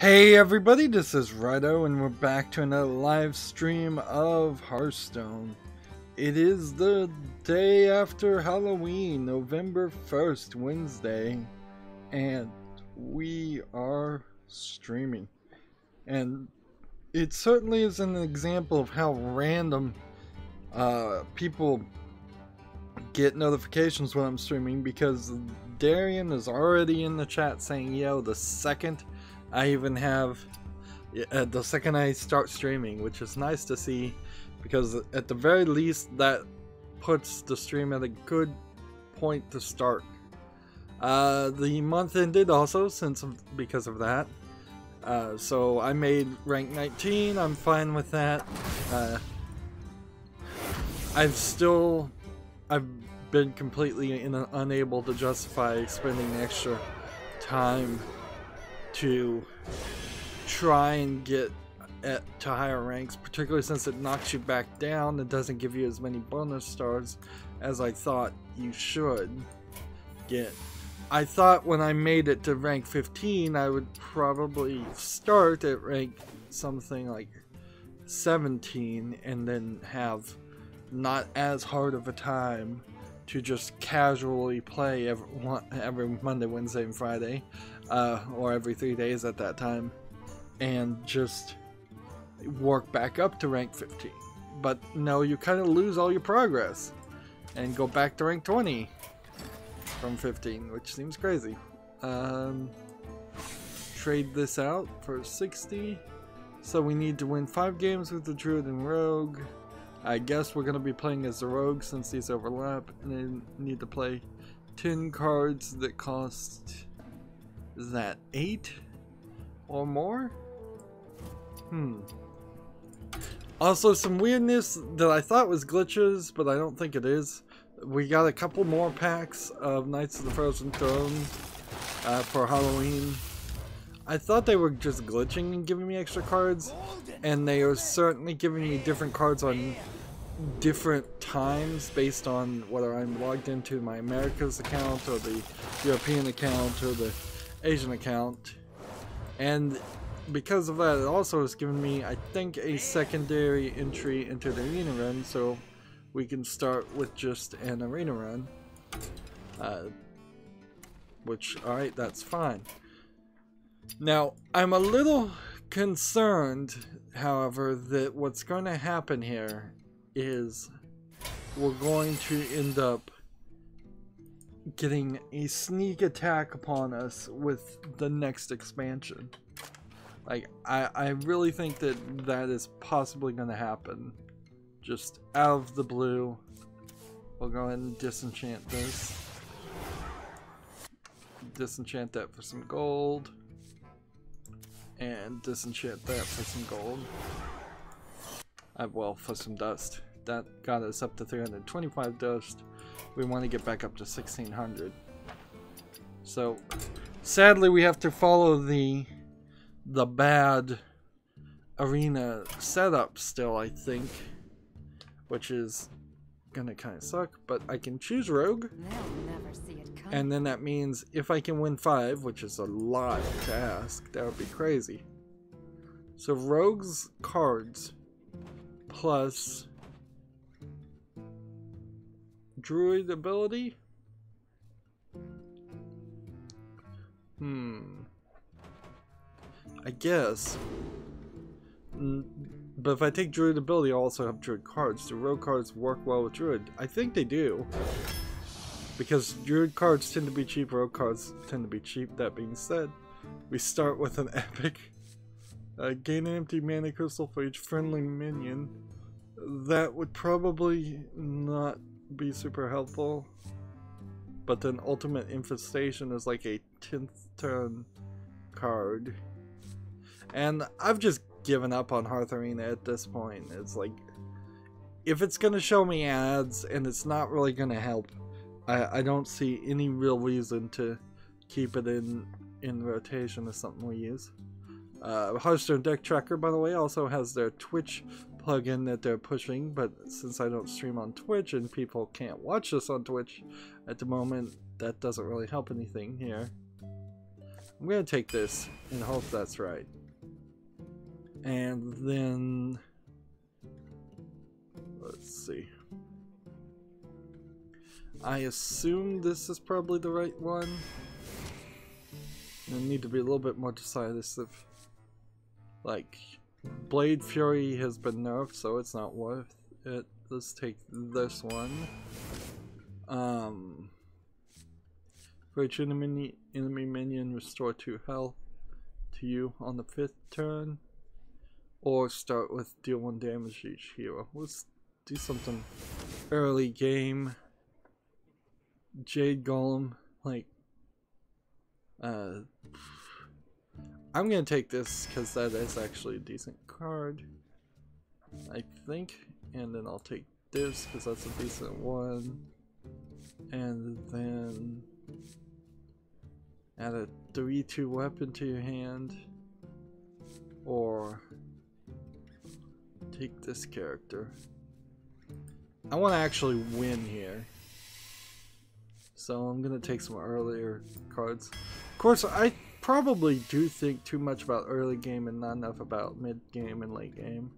Hey everybody, this is Rydo and we're back to another live stream of Hearthstone. It is the day after Halloween, November 1st, Wednesday, and we are streaming. And it certainly is an example of how random people get notifications when I'm streaming, because Darian is already in the chat saying, yo, the second I even have the second I start streaming, which is nice to see, because at the very least that puts the stream at a good point to start. The month ended also because of that, so I made rank 19. I'm fine with that. I've been completely unable to justify spending extra time to try and get to higher ranks, particularly since it knocks you back down. It doesn't give you as many bonus stars as I thought you should get. I thought when I made it to rank 15 I would probably start at rank something like 17 and then have not as hard of a time to just casually play every Monday, Wednesday, and Friday, or every 3 days at that time, and just work back up to rank 15. But no, you kind of lose all your progress and go back to rank 20 from 15, which seems crazy. Trade this out for 60. So we need to win 5 games with the Druid and Rogue. I guess we're going to be playing as the Rogue since these overlap, and then need to play 10 cards that cost, is that 8 or more? Also, some weirdness that I thought was glitches, but I don't think it is. We got a couple more packs of Knights of the Frozen Throne for Halloween. I thought they were just glitching and giving me extra cards, and they are certainly giving me different cards on different times based on whether I'm logged into my Americas account or the European account or the Asian account. And because of that, it also has given me, I think, a secondary entry into the arena run, so we can start with just an arena run. Which, alright, that's fine. Now, I'm a little concerned, however, that what's going to happen here is we're going to end up getting a sneak attack upon us with the next expansion. Like, I really think that that is possibly going to happen. Just out of the blue. We'll go ahead and disenchant this. Disenchant that for some gold. And disenchant that for some gold. Well, for some dust. That got us up to 325 dust. We want to get back up to 1600. So, sadly, we have to follow the bad arena setup still, I think, which is gonna kind of suck. But I can choose Rogue, and then that means if I can win 5, which is a lot to ask, that would be crazy. So Rogue's cards plus Druid ability. I guess. But if I take Druid ability, I also have Druid cards. Do Rogue cards work well with Druid? I think they do, because Druid cards tend to be cheap, Rogue cards tend to be cheap. That being said, we start with an epic. Gain an empty mana crystal for each friendly minion. That would probably not be super helpful. But then Ultimate Infestation is like a 10th turn card. And I've just given up on Hearth Arena at this point. It's like, if it's gonna show me ads and it's not really gonna help, I don't see any real reason to keep it in rotation as something we use. Hearthstone Deck Tracker, by the way, also has their Twitch plugin that they're pushing, but since I don't stream on Twitch and people can't watch this on Twitch at the moment, that doesn't really help anything here. I'm gonna take this and hope that's right. And then let's see. I assume this is probably the right one. I need to be a little bit more decisive. Like, Blade Fury has been nerfed, so it's not worth it. Let's take this one. For each enemy minion, restore 2 health to you on the 5th turn. Or start with deal 1 damage to each hero. Let's do something early game. Jade Golem, like, I'm gonna take this because that is actually a decent card, I think, and then I'll take this because that's a decent one, and then add a 3/2 weapon to your hand, or take this character. I want to actually win here. So I'm gonna take some earlier cards. Of course, I probably do think too much about early game and not enough about mid game and late game.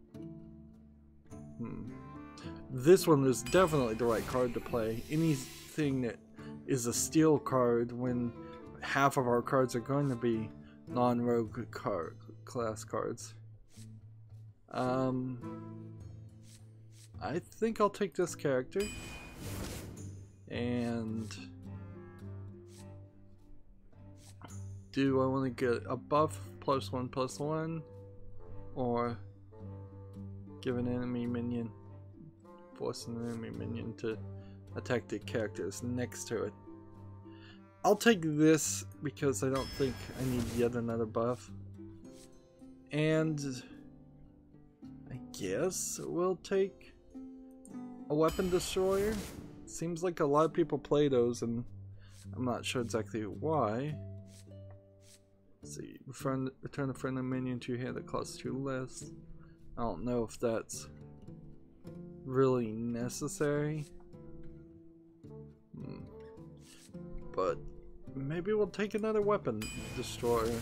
This one is definitely the right card to play. Anything that is a steal card when half of our cards are going to be non-rogue class cards. I think I'll take this character. And do I want to get a buff +1/+1 or give an enemy minion, force an enemy minion to attack the characters next to it? I'll take this because I don't think I need yet another buff. And I guess we'll take a weapon destroyer. Seems like a lot of people play those, and I'm not sure exactly why. Let's see, return a friendly minion to your hand that costs 2 less. I don't know if that's really necessary. But maybe we'll take another weapon destroyer.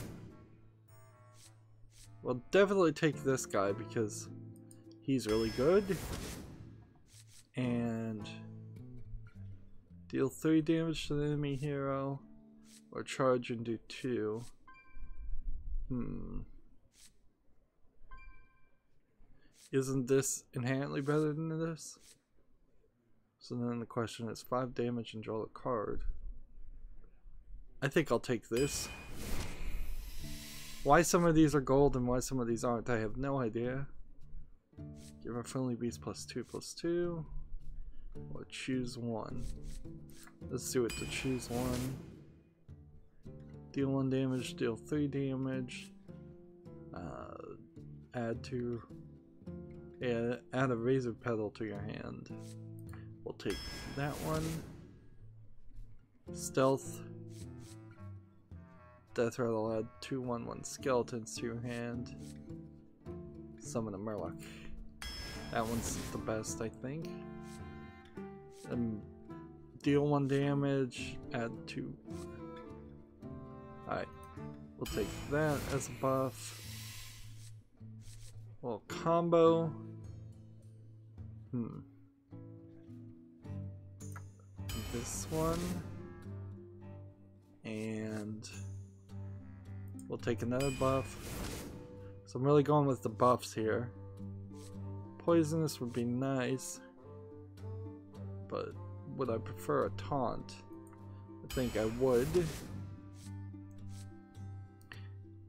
We'll definitely take this guy because he's really good. And deal 3 damage to the enemy hero, or charge and do 2. Isn't this inherently better than this? So then the question is 5 damage and draw a card. I think I'll take this. Why some of these are gold and why some of these aren't, I have no idea. Give a friendly beast +2/+2. Or choose one. Let's do it to choose one. Deal 1 damage, deal 3 damage. Add a razor pedal to your hand. We'll take that one. Stealth. Death rattle, add 2/1/1 skeletons to your hand. Summon a Murloc. That one's the best, I think. Deal 1 damage, add 2. Alright, we'll take that as a buff. Little combo. This one. And we'll take another buff. So I'm really going with the buffs here. Poisonous would be nice. But would I prefer a taunt? I think I would.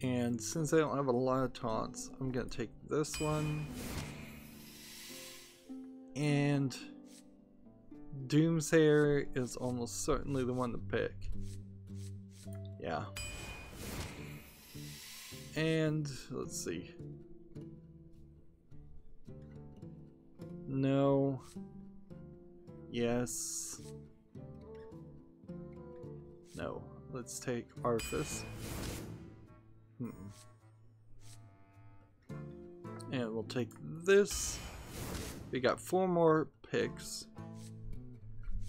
And since I don't have a lot of taunts, I'm gonna take this one. And Doomsayer is almost certainly the one to pick. Yeah. And let's see. No. Yes. No. Let's take Arthas. And we'll take this. We got 4 more picks.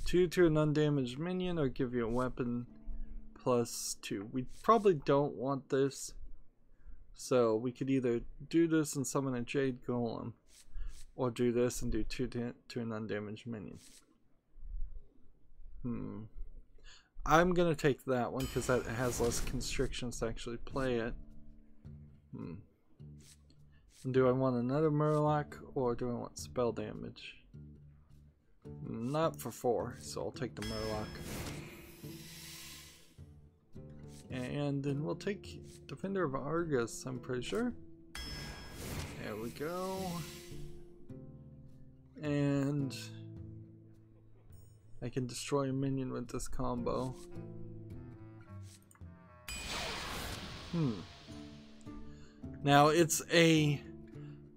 2 to an undamaged minion, or give you a weapon +2. We probably don't want this. So we could either do this and summon a Jade Golem, or do this and do 2 to an undamaged minion. I'm gonna take that one because that has less constrictions to actually play it. Do I want another Murloc or do I want spell damage? Not for 4, so I'll take the Murloc. And then we'll take Defender of Argus, I'm pretty sure. There we go. And I can destroy a minion with this combo. Now it's a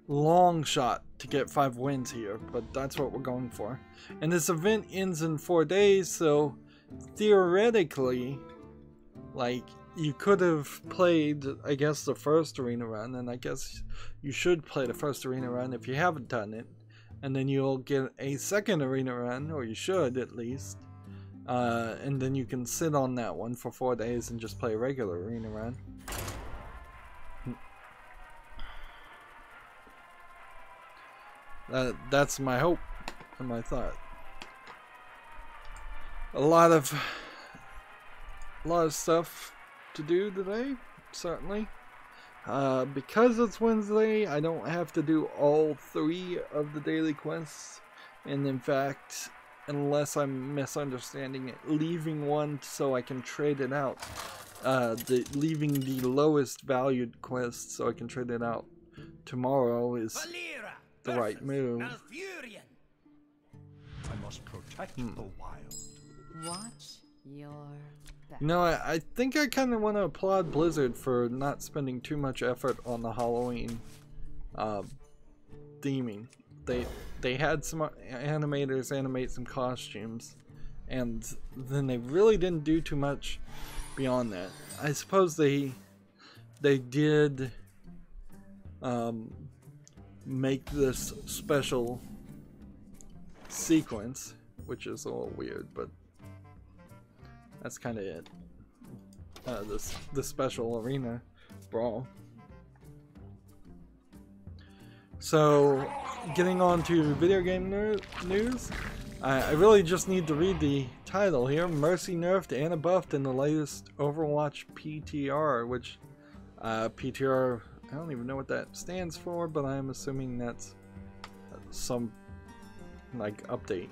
long shot to get 5 wins here, but that's what we're going for. And this event ends in 4 days, so theoretically, like, you could have played, I guess, the first arena run, and I guess you should play the first arena run if you haven't done it, and then you'll get a second arena run, or you should at least, and then you can sit on that one for 4 days and just play a regular arena run. That's my hope and my thought. A lot of stuff to do today, certainly. Because it's Wednesday, I don't have to do all 3 of the daily quests, and in fact, unless I'm misunderstanding it, leaving one so I can trade it out. Leaving the lowest valued quest so I can trade it out tomorrow is the right move. I must protect the wild. Watch your back. No, I think I kind of want to applaud Blizzard for not spending too much effort on the Halloween theming. They had some animators animate some costumes, and then they really didn't do too much beyond that. I suppose they did make this special sequence, which is a little weird, but that's kind of it. This special arena brawl. So, getting on to video game news, I really just need to read the title here. Mercy nerfed and buffed in the latest Overwatch PTR, which PTR, I don't even know what that stands for, but I'm assuming that's some like update.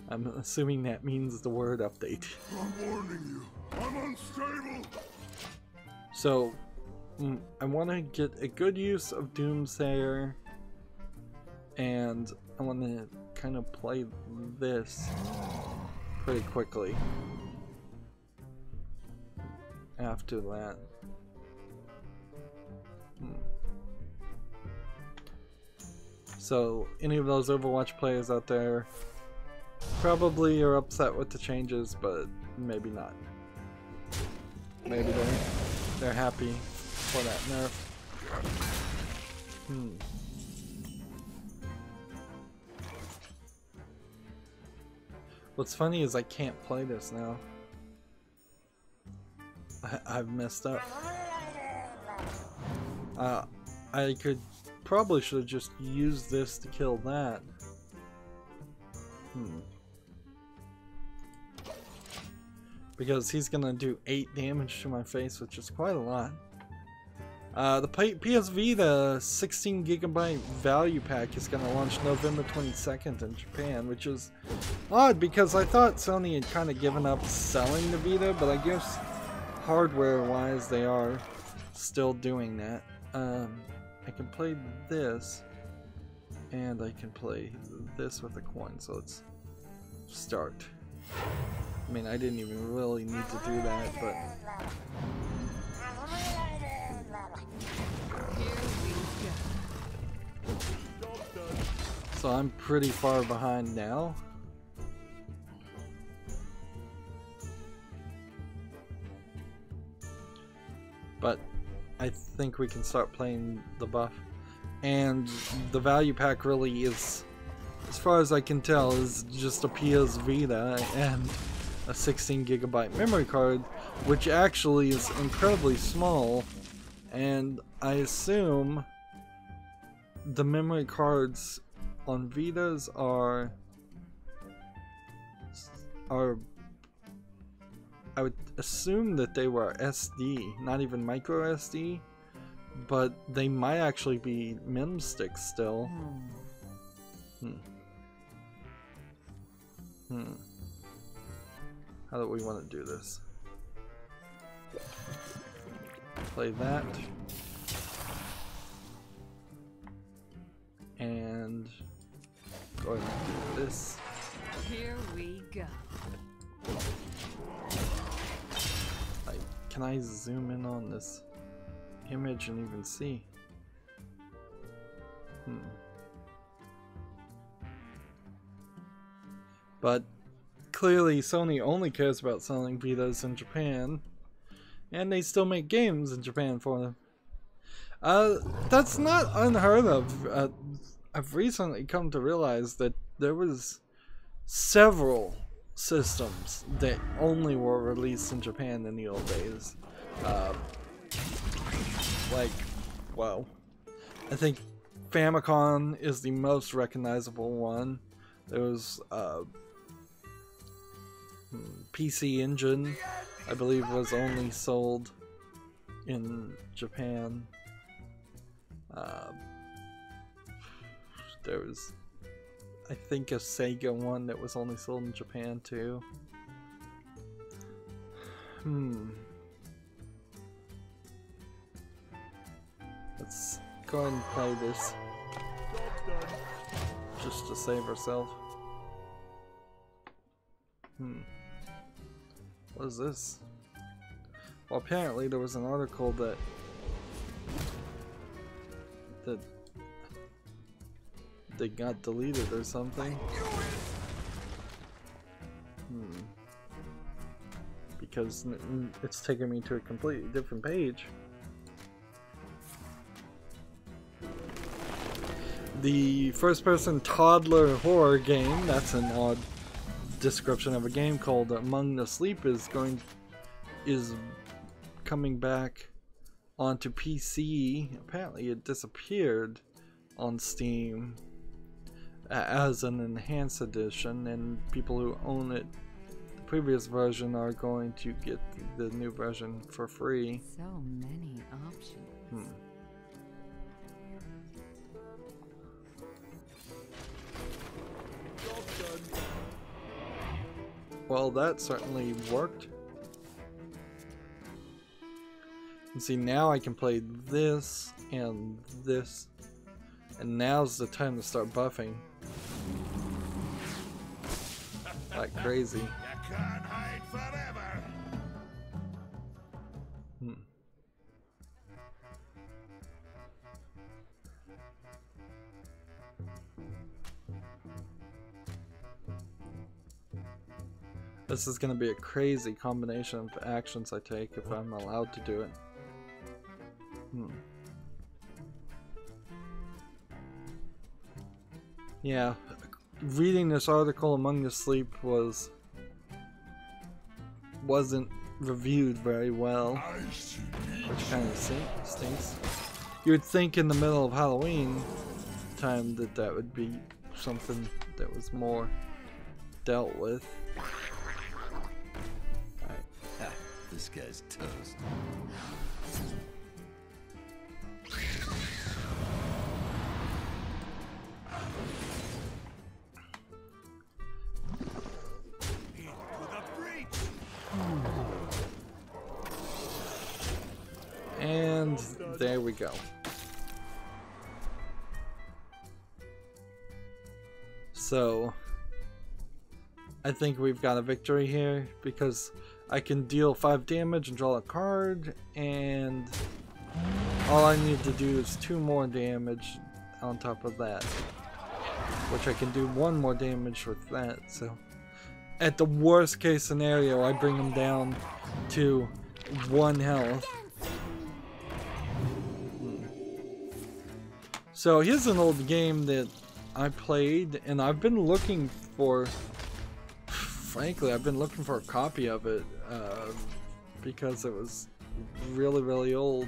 I'm assuming that means the word update. I'm warning you, I'm unstable. So I want to get a good use of Doomsayer, and I want to kind of play this pretty quickly after that. So any of those Overwatch players out there probably are upset with the changes, but maybe not. Maybe they're happy for that nerf. What's funny is I can't play this now. I've messed up. I probably should have just used this to kill that. Because he's gonna do 8 damage to my face, which is quite a lot. The PS Vita 16GB value pack is gonna launch November 22nd in Japan, which is odd because I thought Sony had kind of given up selling the Vita, but I guess hardware-wise they are still doing that. I can play this, and I can play this with a coin, so let's start. I mean, I didn't even really need to do that, but... So I'm pretty far behind now. But I think we can start playing the buff. And the value pack really is, as far as I can tell, is just a PS Vita and a 16GB memory card, which actually is incredibly small, and I assume the memory cards on Vitas are I would assume that they were SD, not even micro SD, but they might actually be mem sticks still. How do we want to do this? Play that. And go ahead and do this. Here we go. Like, can I zoom in on this image and even see? But clearly Sony only cares about selling Vitas in Japan, and they still make games in Japan for them. That's not unheard of. I've recently come to realize that there was several systems that only were released in Japan in the old days. Like, wow. I think Famicom is the most recognizable one. There was PC Engine, I believe, was only sold in Japan. There was, I think, a Sega one that was only sold in Japan too. Let's go ahead and play this just to save ourselves. What is this? Well, apparently there was an article that they got deleted or something. Because it's taking me to a completely different page. The first-person toddler horror game, that's an odd description of a game, called Among the Sleep is coming back onto PC. Apparently it disappeared on Steam as an enhanced edition, and people who own it, the previous version, are going to get the new version for free. So many options. Well, that certainly worked. And see, now I can play this and this, and now's the time to start buffing like crazy. You can't hide forever. This is going to be a crazy combination of actions I take if I'm allowed to do it. Yeah, reading this article Among the Sleep wasn't reviewed very well, which kind of stinks. You would think in the middle of Halloween time that would be something that was more dealt with. This guy's toast. And there we go. So I think we've got a victory here because I can deal 5 damage and draw a card, and all I need to do is 2 more damage on top of that, which I can do 1 more damage with that. So at the worst case scenario, I bring him down to 1 health. So here's an old game that I played, and I've been looking for frankly, I've been looking for a copy of it because it was really, really old.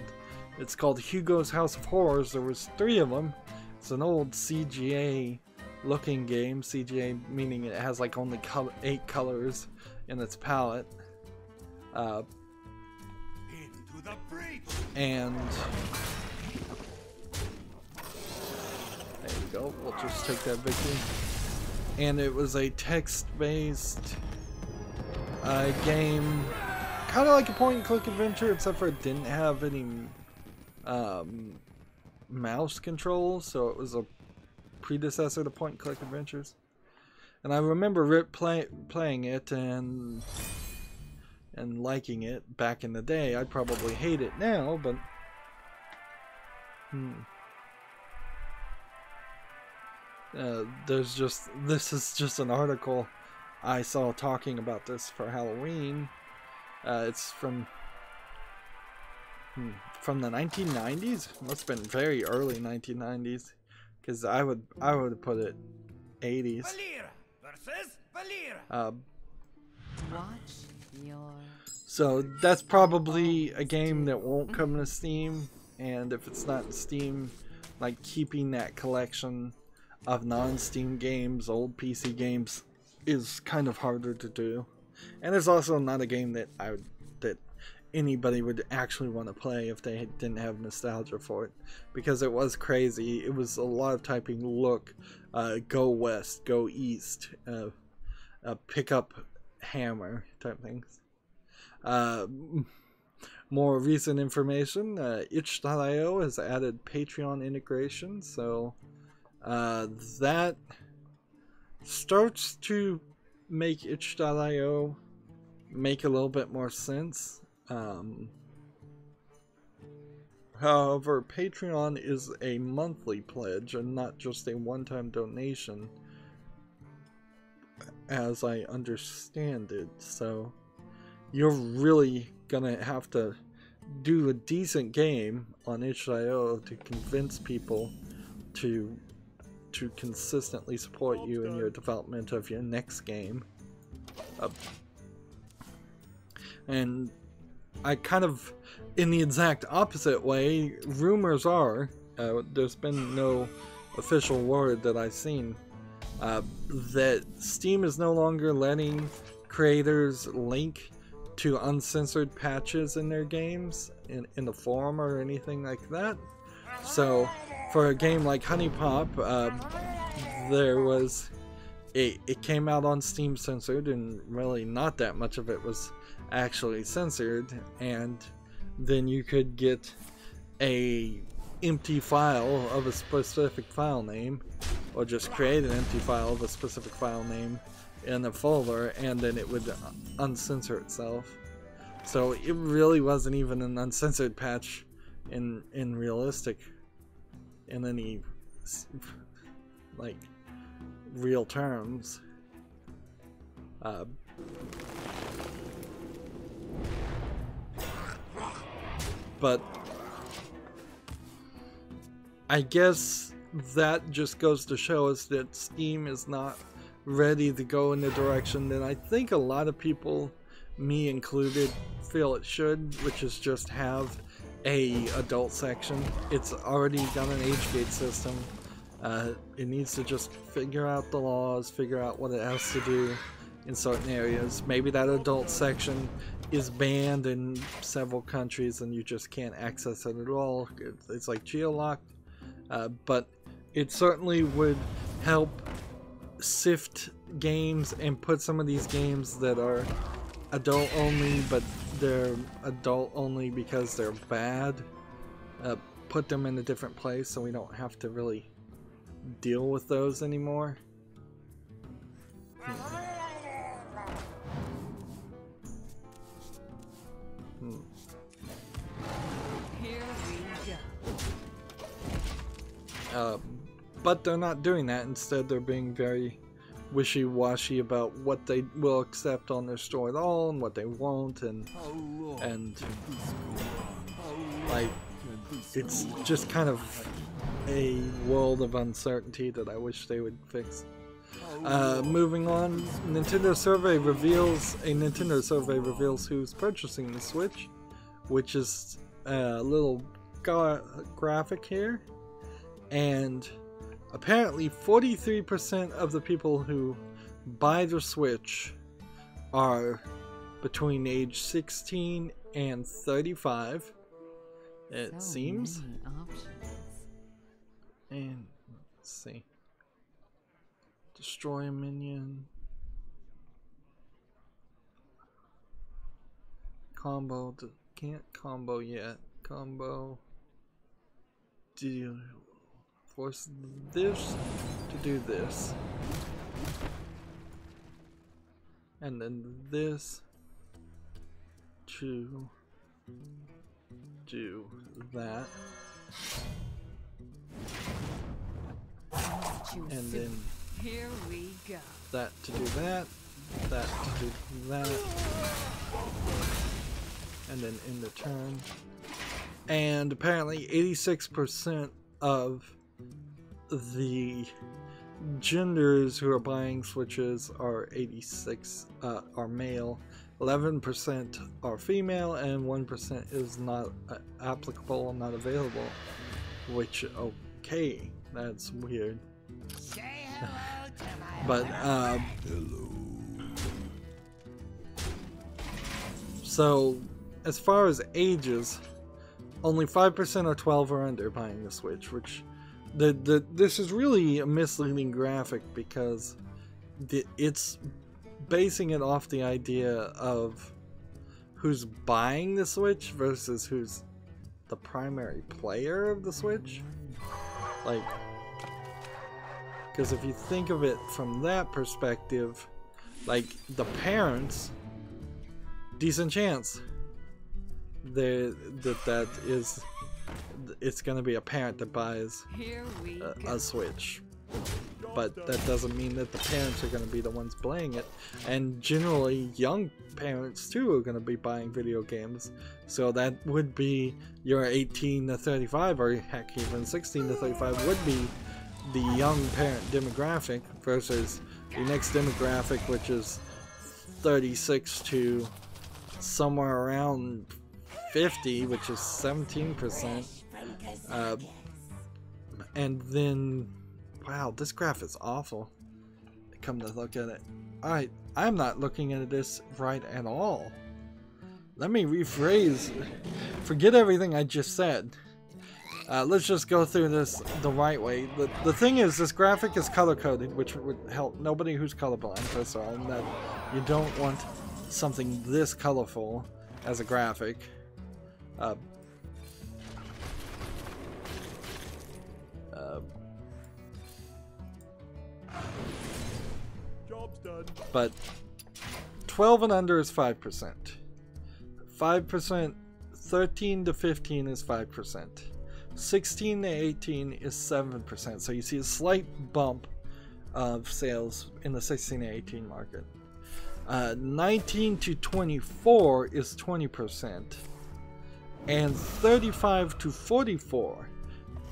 It's called Hugo's House of Horrors. There was 3 of them. It's an old CGA looking game. CGA meaning it has like only 8 colors in its palette. Into the breach. And there you go. We'll just take that victory. And it was a text-based game, kind of like a point-and-click adventure, except for it didn't have any mouse controls, so it was a predecessor to point-and-click adventures. And I remember playing it and liking it back in the day. I'd probably hate it now, but this is just an article I saw talking about this for Halloween. It's from the 1990s. Must have been very early 1990s, because I would put it 80s. Versus Watch your... So that's probably a game that won't come to Steam, and if it's not in Steam, like keeping that collection of non-Steam games, old PC games, is kind of harder to do. And it's also not a game that anybody would actually want to play if they didn't have nostalgia for it, because it was crazy. It was a lot of typing, look, go west, go east, pick up hammer type things. More recent information, itch.io has added Patreon integration, so that starts to make itch.io make a little bit more sense. However, Patreon is a monthly pledge and not just a one-time donation, as I understand it, so you're really gonna have to do a decent game on itch.io to convince people to consistently support you in your development of your next game. And I kind of, in the exact opposite way, rumors are, there's been no official word that I've seen, that Steam is no longer letting creators link to uncensored patches in their games in the forum or anything like that. So for a game like Honey Pop, it came out on Steam censored, and really not that much of it was actually censored, and then you could get a empty file of a specific file name, or just create an empty file of a specific file name in a folder, and then it would uncensor itself. So it really wasn't even an uncensored patch in any like real terms. But I guess that just goes to show us that Steam is not ready to go in the direction that I think a lot of people, me included, feel it should, which is just have a adult section. It's already got an age gate system. It needs to just figure out the laws, figure out what it has to do in certain areas. Maybe that adult section is banned in several countries and you just can't access it at all. It's like geo-locked. But it certainly would help sift games and put some of these games that are adult only, but they're adult only because they're bad, put them in a different place so we don't have to really deal with those anymore. Here we go. But they're not doing that. Instead, they're being very wishy-washy about what they will accept on their store at all and what they won't, and like, it's just kind of a world of uncertainty that I wish they would fix. Moving on, Nintendo survey reveals who's purchasing the Switch, which is a little graphic here, and apparently 43% of the people who buy the Switch are between age 16 and 35, it seems. And let's see. Destroy a minion. Combo. Can't combo yet. Combo. Force this to do this. And then this to do that. And then here we go. That to do that. That to do that. And then end the turn. And apparently 86% of the genders who are buying Switches are are male, 11% are female, and 1% is not applicable, not available. Which, okay, that's weird. But so as far as ages, only 5% are 12 or under buying the Switch, which this is really a misleading graphic because it's basing it off the idea of who's buying the Switch versus who's the primary player of the Switch. Like, because if you think of it from that perspective, like the parents, decent chance that it's going to be a parent that buys a Switch. But that doesn't mean that the parents are going to be the ones playing it. And generally, young parents too are going to be buying video games. So that would be your 18 to 35, or heck, even 16 to 35 would be the young parent demographic versus the next demographic, which is 36 to somewhere around 50, which is 17%. And then, wow, this graph is awful. Come to look at it. Alright, I'm not looking at this right at all. Let me rephrase. Forget everything I just said. Let's just go through this the right way. The thing is, this graphic is color-coded, which would help nobody who's colorblind, first of all, and that you don't want something this colorful as a graphic. Job's done. But 12 and under is 5%. 5%, 13 to 15 is 5%. 16 to 18 is 7%. So you see a slight bump of sales in the 16 to 18 market. 19 to 24 is 20%. And 35 to 44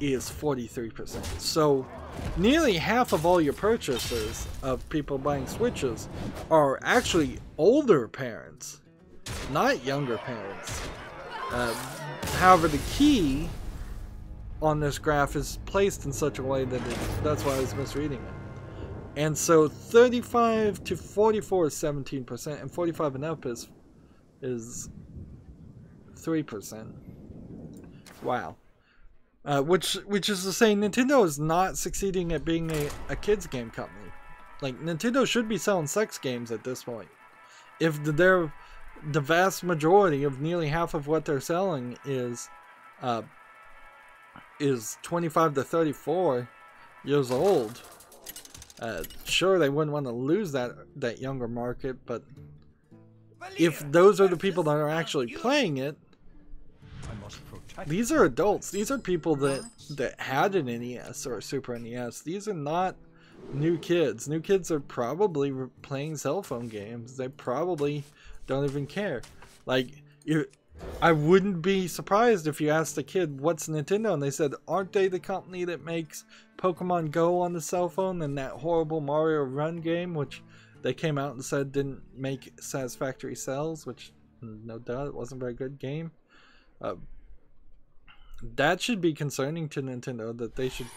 is 43%. So nearly half of all your purchases of people buying Switches are actually older parents, not younger parents. However, the key on this graph is placed in such a way that that's why I was misreading it. And so 35 to 44 is 17%, and 45 and up is 3%. Wow. Which is to say, Nintendo is not succeeding at being a kids game company. Like, Nintendo should be selling sex games at this point. If the vast majority of nearly half of what they're selling is 25 to 34 years old. Sure, they wouldn't want to lose that younger market, but if those are the people that are actually playing it, these are adults. These are people that had an NES or a Super NES. These are not new kids. New kids are probably playing cell phone games. They probably don't even care. Like, I wouldn't be surprised if you asked a kid what's Nintendo and they said, aren't they the company that makes Pokemon Go on the cell phone and that horrible Mario Run game, which they came out and said didn't make satisfactory sales, which no doubt it wasn't a very good game. That should be concerning to Nintendo, that they should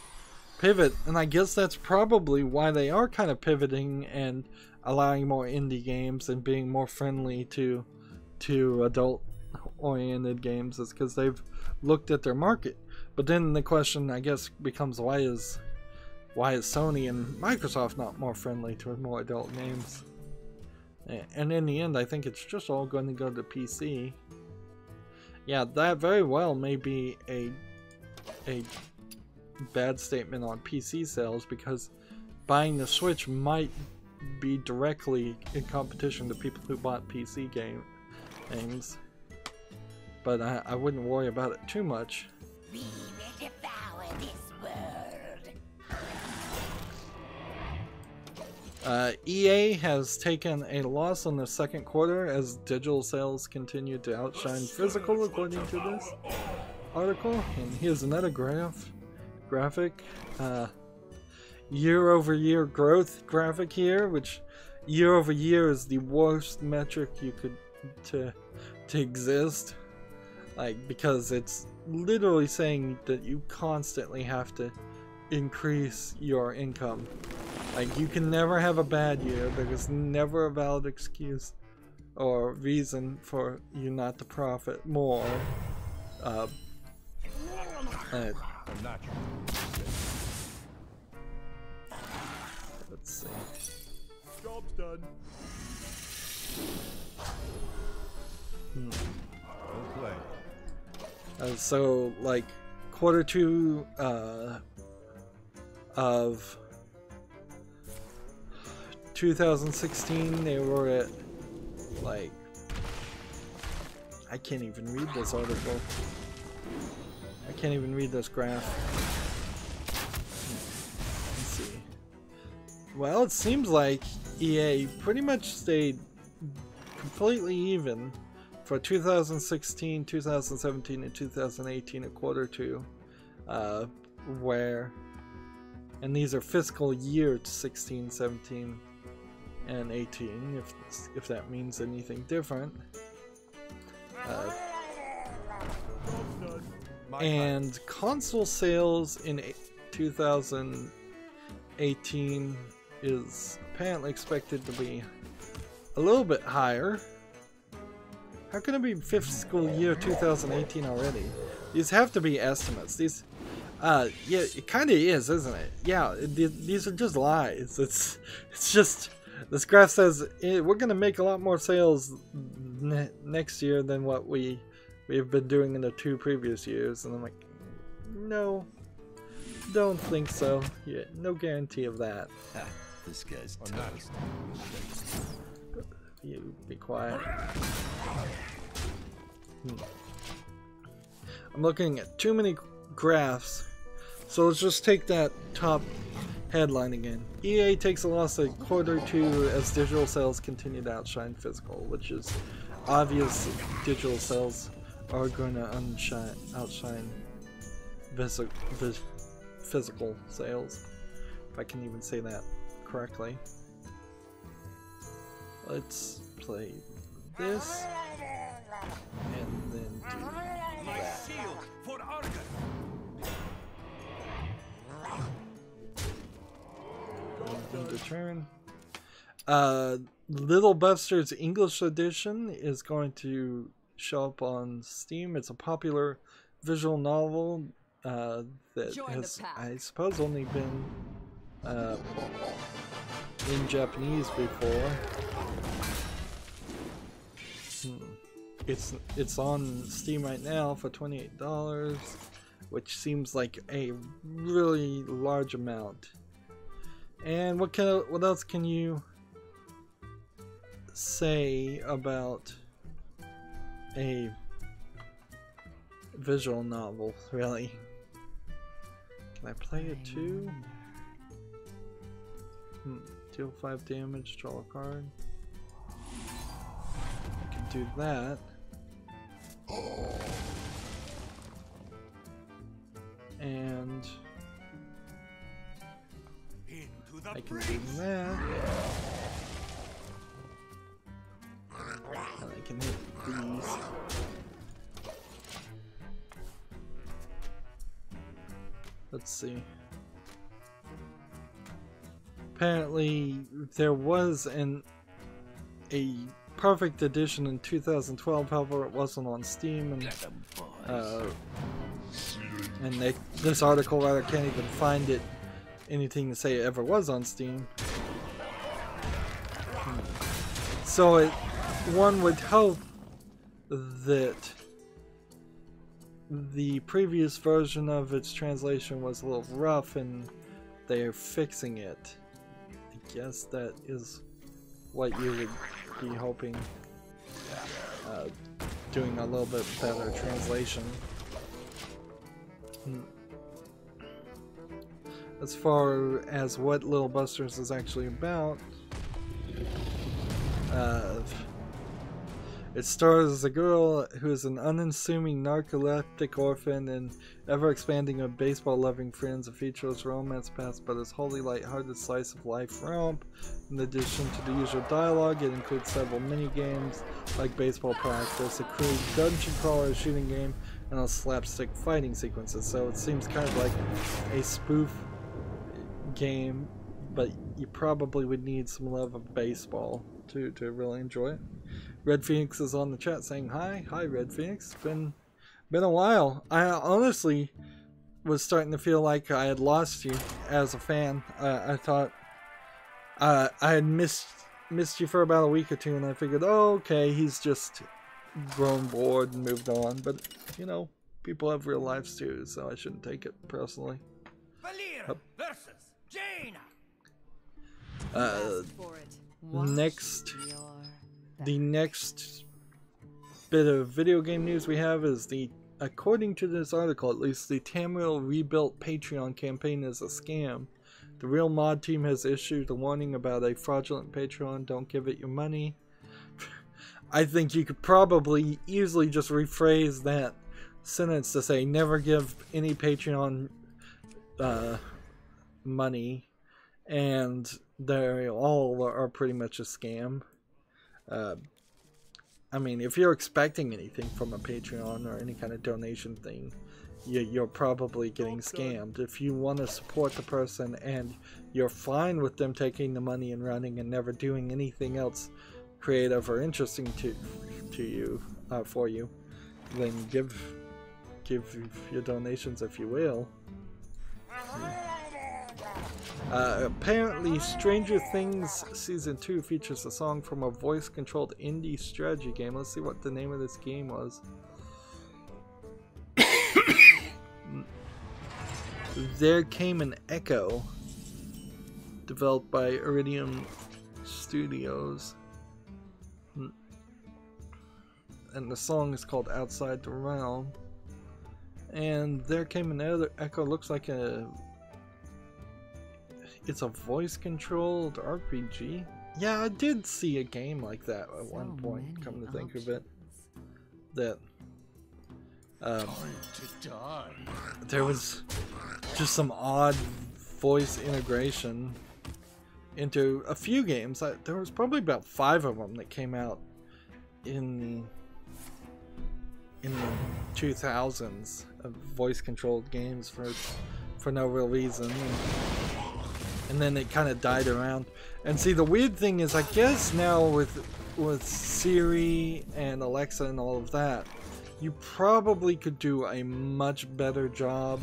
pivot, and I guess that's probably why they are kind of pivoting and allowing more indie games and being more friendly to adult oriented games, is because they've looked at their market. But then the question, I guess, becomes why is Sony and Microsoft not more friendly to more adult games? And in the end, I think it's just all going to go to PC. Yeah, that very well may be a bad statement on PC sales, because buying the Switch might be directly in competition to people who bought PC games. But I wouldn't worry about it too much. We will devour this world. EA has taken a loss on the second quarter as digital sales continue to outshine physical, according to this article. And here's another graphic. Year-over-year growth graphic here, which year-over-year is the worst metric you could to exist. Like, because it's literally saying that you constantly have to increase your income. Like, you can never have a bad year. There is never a valid excuse or reason for you not to profit more. Let's see. Job's done. So, like, quarter two of 2016, they were at, like, I can't even read this article. I can't even read this graph. Let's see. Well, it seems like EA pretty much stayed completely even for 2016, 2017, and 2018, a quarter two, and these are fiscal year 16, 17, and 18, if that means anything different. And console sales in 2018 is apparently expected to be a little bit higher. How can it be fiscal year 2018 already? These have to be estimates. These, yeah, it kind of is, isn't it? Yeah, these are just lies. It's just, this graph says we're gonna make a lot more sales next year than what we've been doing in the 2 previous years, and I'm like, no, don't think so. Yeah, no guarantee of that. This guy's toast. You be quiet. I'm looking at too many graphs, so let's just take that top headline again. EA takes a loss at quarter two as digital sales continue to outshine physical, which is obvious. Digital sales are going to outshine physical sales, if I can even say that correctly. Let's play this and then do that. Turn. Little Buster's English edition is going to show up on Steam. It's a popular visual novel that has, I suppose, only been in Japanese before. It's on Steam right now for $28, which seems like a really large amount. And what else can you say about a visual novel, really? Can I play it too? Deal 5 damage, draw a card. I can do that. And Into the I can do that. And I can hit these. Let's see. Apparently, there was a perfect edition in 2012. However, it wasn't on Steam, and this article rather can't even find it anything to say it ever was on Steam. So one would hope that the previous version of its translation was a little rough and they're fixing it. I guess that is what you would be hoping. Doing a little bit better translation. As far as what Little Busters is actually about, it stars a girl who is an unassuming narcoleptic orphan and ever-expanding of baseball-loving friends. It features romance past but is wholly light-hearted slice of life romp. In addition to the usual dialogue, it includes several mini-games like baseball practice, a crude dungeon crawler shooting game, and a slapstick fighting sequences. So it seems kind of like a spoof game, but you probably would need some love of baseball to really enjoy it. Red Phoenix is on the chat saying hi. Hi, Red Phoenix. Been a while. I honestly was starting to feel like I had lost you as a fan. I thought I had missed you for about a week or two, and I figured, oh, okay, he's just grown bored and moved on. But you know, people have real lives too, so I shouldn't take it personally. Valir versus Jaina. The next bit of video game news we have is according to this article at least, the Tamriel Rebuilt Patreon campaign is a scam. The Real Mod team has issued a warning about a fraudulent Patreon. Don't give it your money. I think you could probably easily just rephrase that sentence to say never give any Patreon money, and they all are pretty much a scam. I mean, if you're expecting anything from a Patreon or any kind of donation thing, you're probably getting scammed. If you want to support the person and you're fine with them taking the money and running and never doing anything else creative or interesting to you, for you, then give your donations if you will. Apparently, Stranger Things Season 2 features a song from a voice-controlled indie strategy game. Let's see what the name of this game was. There Came an Echo, developed by Iridium Studios. And the song is called Outside the Realm. And There Came Another Echo looks like it's a voice-controlled RPG. Yeah, I did see a game like that at one point, come to think of it. That there was just some odd voice integration into a few games. There was probably about 5 of them that came out in the 2000s of voice-controlled games for no real reason. And then it kind of died around. And see, the weird thing is, I guess now with Siri and Alexa and all of that, you probably could do a much better job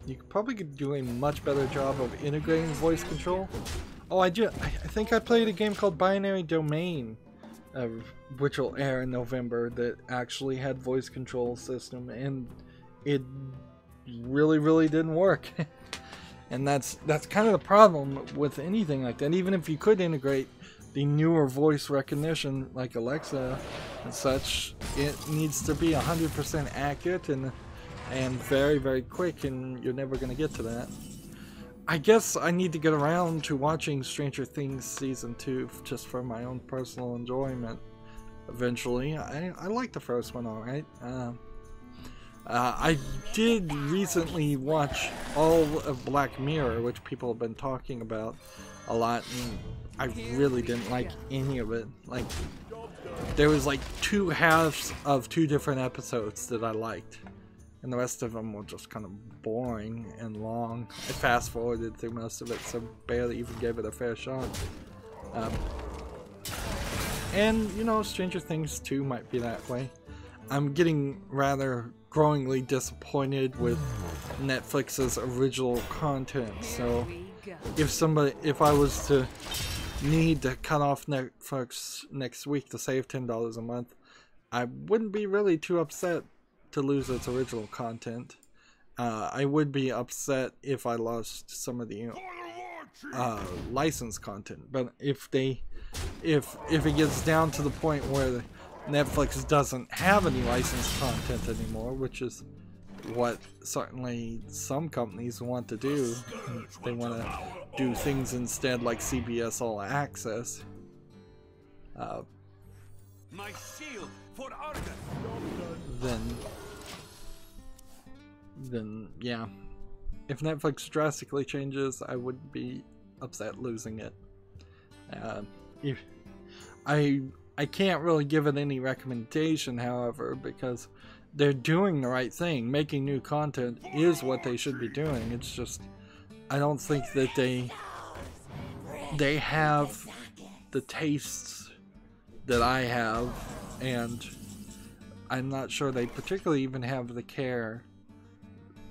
you probably could do a much better job of integrating voice control. Oh, I think I played a game called Binary Domain, which will air in November, that actually had voice control system, and it really didn't work. And that's kind of the problem with anything like that. Even if you could integrate the newer voice recognition like Alexa and such, it needs to be 100% accurate and very quick, and you're never going to get to that. I guess I need to get around to watching Stranger Things Season 2 just for my own personal enjoyment. Eventually, I like the first one alright. I did recently watch all of Black Mirror, which people have been talking about a lot, and I really didn't like any of it. Like, there was like 2 halves of 2 different episodes that I liked, and the rest of them were just kind of boring and long. I fast forwarded through most of it, so barely even gave it a fair shot. And, you know, Stranger Things 2 might be that way. I'm getting rather growingly disappointed with Netflix's original content, so if I was to need to cut off Netflix next week to save $10 a month, I wouldn't be really too upset to lose its original content. I would be upset if I lost some of the licensed content, but if it gets down to the point where Netflix doesn't have any licensed content anymore, which is what certainly some companies want to do. They want to do things instead like CBS All Access. My shield for Argus. Then yeah. If Netflix drastically changes, I wouldn't be upset losing it. I can't really give it any recommendation, however, because they're doing the right thing. Making new content is what they should be doing. It's just, I don't think that they have the tastes that I have, and I'm not sure they particularly even have the care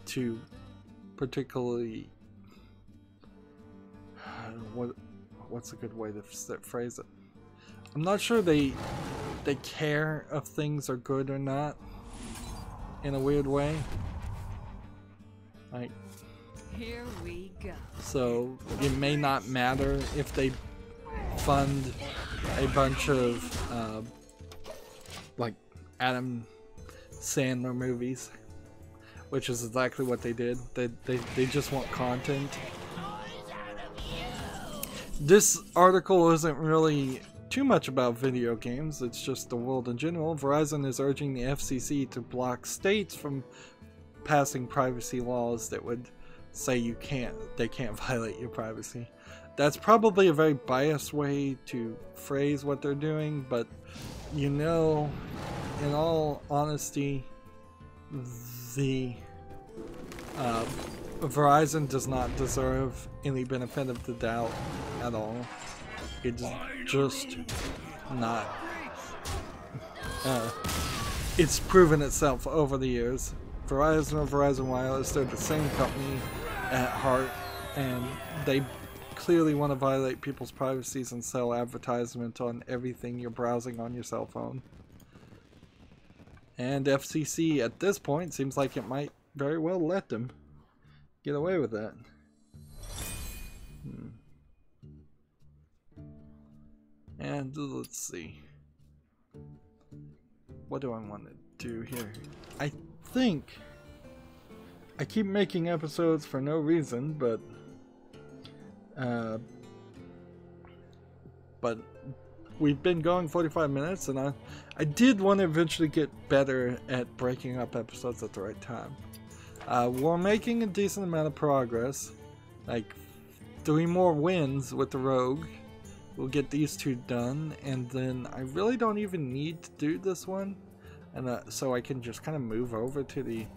to particularly, what's a good way to phrase it? I'm not sure they care if things are good or not, in a weird way. Like, Here we go. so it may not matter if they fund a bunch of like Adam Sandler movies, which is exactly what they did. They just want content. This article isn't really too much about video games, it's just the world in general. Verizon is urging the FCC to block states from passing privacy laws that would say they can't violate your privacy. That's probably a very biased way to phrase what they're doing, but you know, in all honesty, the Verizon does not deserve any benefit of the doubt at all. It's just not. It's proven itself over the years. Verizon or Verizon Wireless, they're the same company at heart, and they clearly want to violate people's privacies and sell advertisement on everything you're browsing on your cell phone. And FCC at this point seems like it might very well let them get away with that. And let's see. What do I want to do here? I think I keep making episodes for no reason, but we've been going 45 minutes, and I did want to eventually get better at breaking up episodes at the right time. We're making a decent amount of progress, like 3 more wins with the Rogue. We'll get these 2 done, and then I really don't even need to do this one, and so I can just kind of move over to the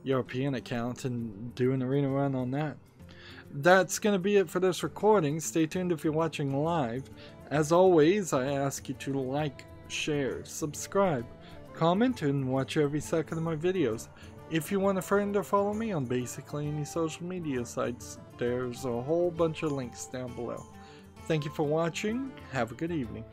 European account and do an arena run on that. That's going to be it for this recording. Stay tuned if you're watching live. As always, I ask you to like, share, subscribe, comment, and watch every second of my videos. If you want a friend or follow me on basically any social media sites, there's a whole bunch of links down below. Thank you for watching. Have a good evening.